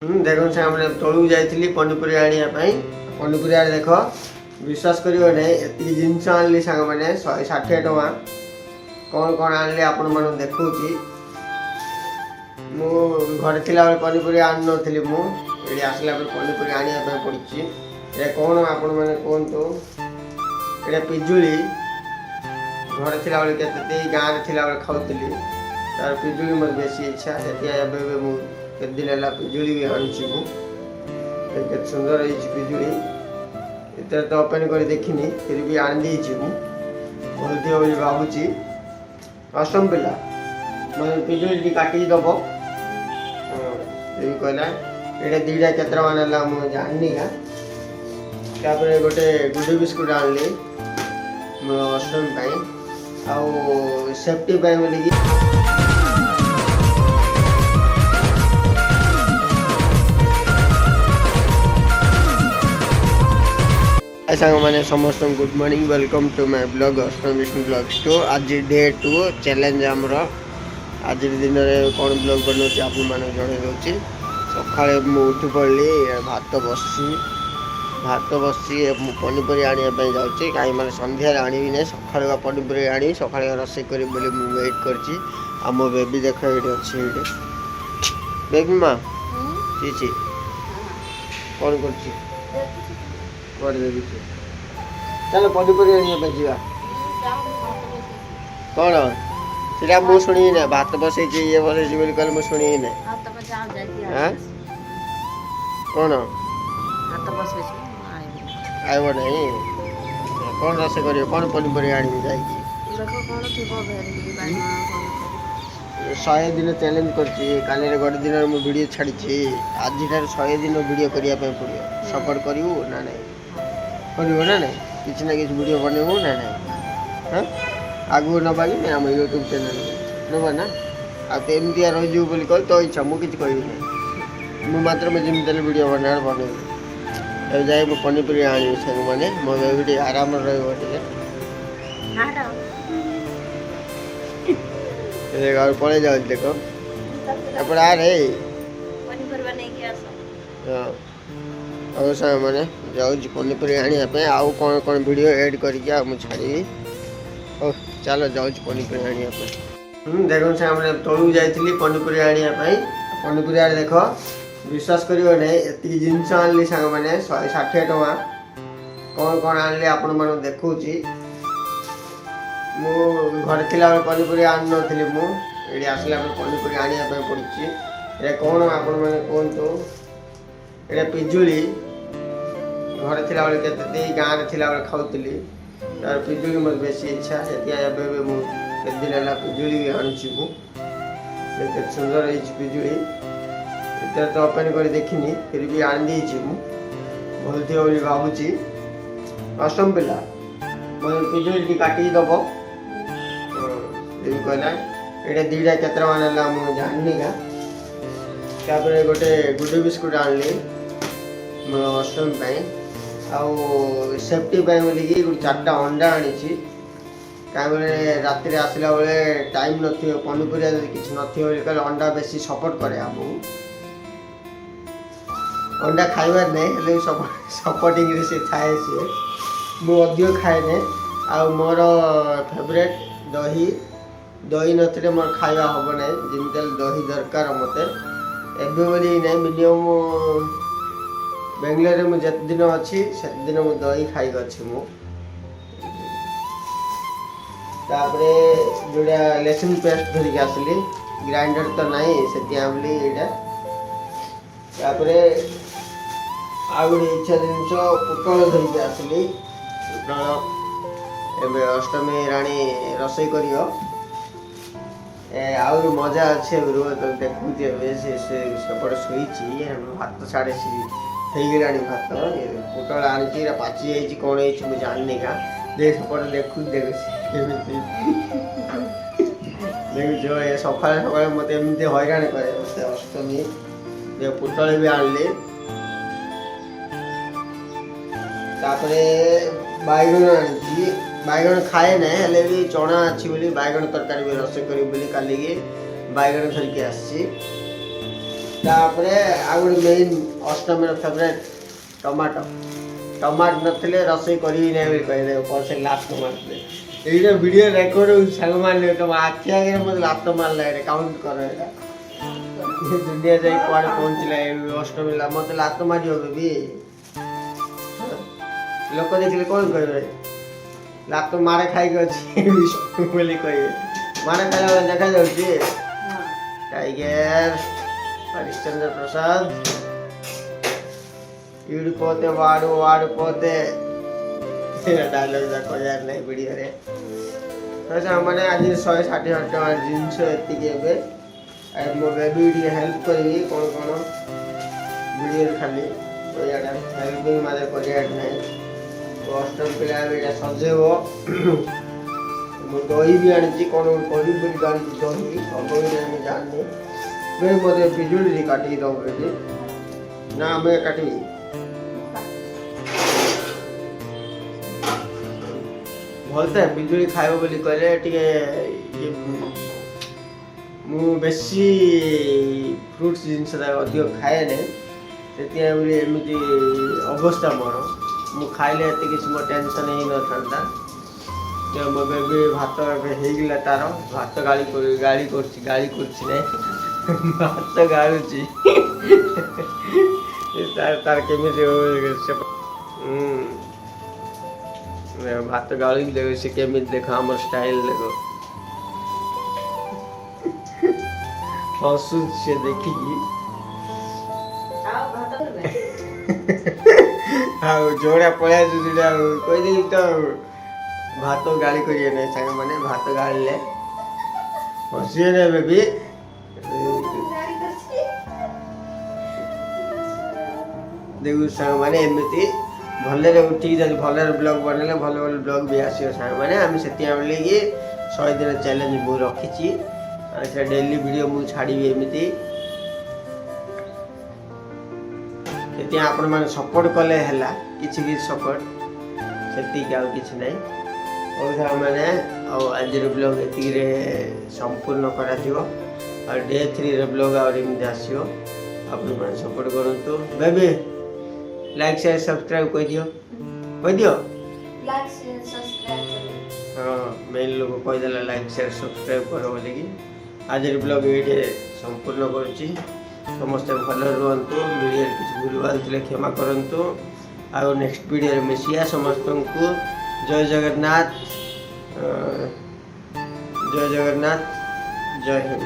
देखो से हमने तलू जाइली पनीपरिया आने पनीपरिया देख विश्वास कर जिनस आनली सांग मैंने 160 टଙ୍କା कौन कौन आनली आपण मन देखा मु घर थिला पनीपरिया आन नी मुझे आसला पनीपरिया आने पड़ी कौन आपण मैंने कहतु ये पिजुली घर थिला के गाँव थिला खाऊली तार पिजुली मत बेसी इच्छा से केते दिन है पिजुली भी आनुची मुझे सुंदर है पिजुली इतना तो ओपन कर देखनी फिर भी आन भलती बोली भावुची अष्टम पिला मैं पिजुली काटिक दब कहला ये दीटा केत ना मुझे जाननी का गोटे गुड बिस्कुट आनली मो अष्टमी आउ सेफ्टी बोलिकी सांग मैंने समस्त good morning welcome to my blog अष्टम विष्णु ब्लॉग टू आज डे 2 चैलेंज आमर आज दिन में कौन ब्लॉग बनाऊँ आप जन दूसरी सका उठी पड़ी भात बसी पनीपरिया आने जाऊँगी कहीं मैंने सन्धार आनी ना सका पनीपरिया आनी सका रोसे कर वेट कर बेबी देख ये अच्छे बेबी माँ चीची कौन कर चलो पनीपरिया जा कौन सीटा मुझे शुणी ना भात बसई ये बसई बोली कहले मुझे शुणी ना कौन आइब नहीं कौन रोसे कर कौन पनीपरिया आनी जाए 100 दिन चैलेंज कर गोटे दिन मुझे वीडियो छाड़ी आज 100 दिन वीडियो करने पड़ो सपोर्ट करू ना ना नहीं किसी ना किसी वीडियो बनैबू ना नहीं हाँ आगू नवा कि आम यूट्यूब चैनल नवा ना आमती रही बोली कह तो इच्छा मुझे कह मात्र मुझे जमी वीडियो बना बनैबी जाए पनीपरिया आनी सांग मैंने मो बेबी आराम रही पड़े जाओ देखो एपटे आ रे हाँ मैंने जाऊँ पनीपरिया आने आउ कौन कौन वीडियो एड करके छाड़ी ओ चलो जाऊँ पनीपरिया आने देखो से हमने तलू जाइली पनीपरिया आने पनीपरिया देख विश्वास कर जिनस आनली सांग मैंने 160 टଙ୍କା कौन कौन आनली आपण मन देखा घर थिला पनीपरिया आन नी मुझे आसला पनीपरिया आने पड़ी कौन आपण मैंने कहतु ये पिजुली घर थिला के गाँव थिला खाऊली तार पिजुली मत बेसी इच्छा से मुझे दिन है पिजुली भी आनुची मुझे सुंदर है पिजुली इतना तो ओपन कर देखनी फिर भी आन भलती बोली भावुची अष्टम पिला मैं पिजुली काटिक दब कहला ये दीटा केत ना मुझे जाननी का गोटे गुड बिस्कुट आनली मो अष्टमी आउ सेफ्टी बोलिकी 4टा अंडा आनी कहीं राति आसला बेले टाइम न पनीपरिया किसी न अंडा बेसी सपोर्ट करे आमको अंडा खाइबार नहीं सपोर्टिंग से थाए सी मुझे खाए आ मोर फेवरेट दही दही नथिले मोर खाଇବା हम ना जमी दही दरकार मत एवं बोली नहीं मिनिमम बेंगलोर में जिते दिन अच्छी से दिन मुझे दही खाई अच्छी मुझे जोड़ा लेसन पेस्ट धरिक आसली ग्राइंडर तो नहीं से आनली यहाँ आउ गए इच्छा जिन पुटल धरिक आसली पुटल अष्टमी राणी रोसे कर आउ मजा अच्छे रुह तो देखुचे सेपटे शोची भात साढ़े गला भात पुटल आनी पाची जाइए कौन है मुझे जाननी का देख सेपटे देखु देखो सका सका मत एमती हैरान करे मत अष्टमी पुटल भी आनली बैगन आनी बैगन खाए ना हेले भी चना अच्छी बोली बैगन तरकारी भी रोसे करी बोली काली की बैगन धरिकी आसी तापरे आ गोटे मेन अष्टमी फेवरेट टमाटो टमाटो नथिले रसोई करी नै बोली कहि दे पछे लास्ट मारले एइटा वीडियो रेकॉर्ड संग मारले तो आखि आगे मत लास्ट मारला एटा काउंट कर एटा दुनिया जाई कोड पहुंचला अष्टमी ला मत लास्ट मारियो बेबी लोक देखले कोन कहबे लास्ट मारे खाई के अछि बोली कहि मारे खाला देखा जाउची टाइगर हरिश्चंद्र प्रसाद ఈడిపోతే వాడు వాడిపోతే डायलॉग जाको यार नहीं वीडियो रे तो सामाने आज 160 टका जिंस एतिके बे आ मो बेबी डी हेल्प करबी कोन कोन वीडियो खाली तो यार हेल्पिंग मारे करिया नहीं पोस्टर पिला बेटा सजेबो मो दही भी आनी कोन कोरी भी गाड़ी दही सब मैं जाननी मैं मोदे बिजुली काटी दो बेटी ना मैं काटी बोलते हैं बिजुली खाइब बोली कहले टिके मु बेसी फ्रूट्स जिनस अधिक खाए ने सेतिया बोली एमिति अवस्था मोर मु खाइले एते किछ मो टेंशन ही न थांता जे मो बेबी भात हे गिला तार भात गाली करछि नै भात गालुची तार केमिति भात गाली देखो से केमी देखो हमर स्टाइल देखो हसु से देखी आओ भात करबे आओ जोड़ा पळा जुडा कोइ दे तो भात गाली करिए नै संग माने भात गाली ले हसिए रे बेबी देखु संग माने एमिति भले उठी जब भले ब्लॉग बनले भले भले ब्लॉग भी आसियो सार माने हम सेतिया बोले कि 100 दिन चैलेंज मु रखिची से डेली वीडियो मु छाड़ी एमिति सेतिया आपण माने सपोर्ट कले हला किछि भी सपोर्ट सेति का किछ नै और सार माने आज रे ब्लॉग एति रे संपूर्ण करा दियो और डे 3 रे ब्लॉग और एमिति आसियो आपण माने सपोर्ट करंतु बेबी लाइक शेयर सब्सक्राइब कर दियो लाइक शेयर सब्सक्राइब करो हां मेन लोग कह देला लाइक शेयर सब्सक्राइब करो बोले कि आज ब्लॉग वीडियो संपूर्ण करछि समस्त भलो रहंतु वीडियो किछ भूलभाल थिले क्षमा करंतु आ नेक्स्ट वीडियो रे मिसिया समस्त को जय जगन्नाथ जय हिंद।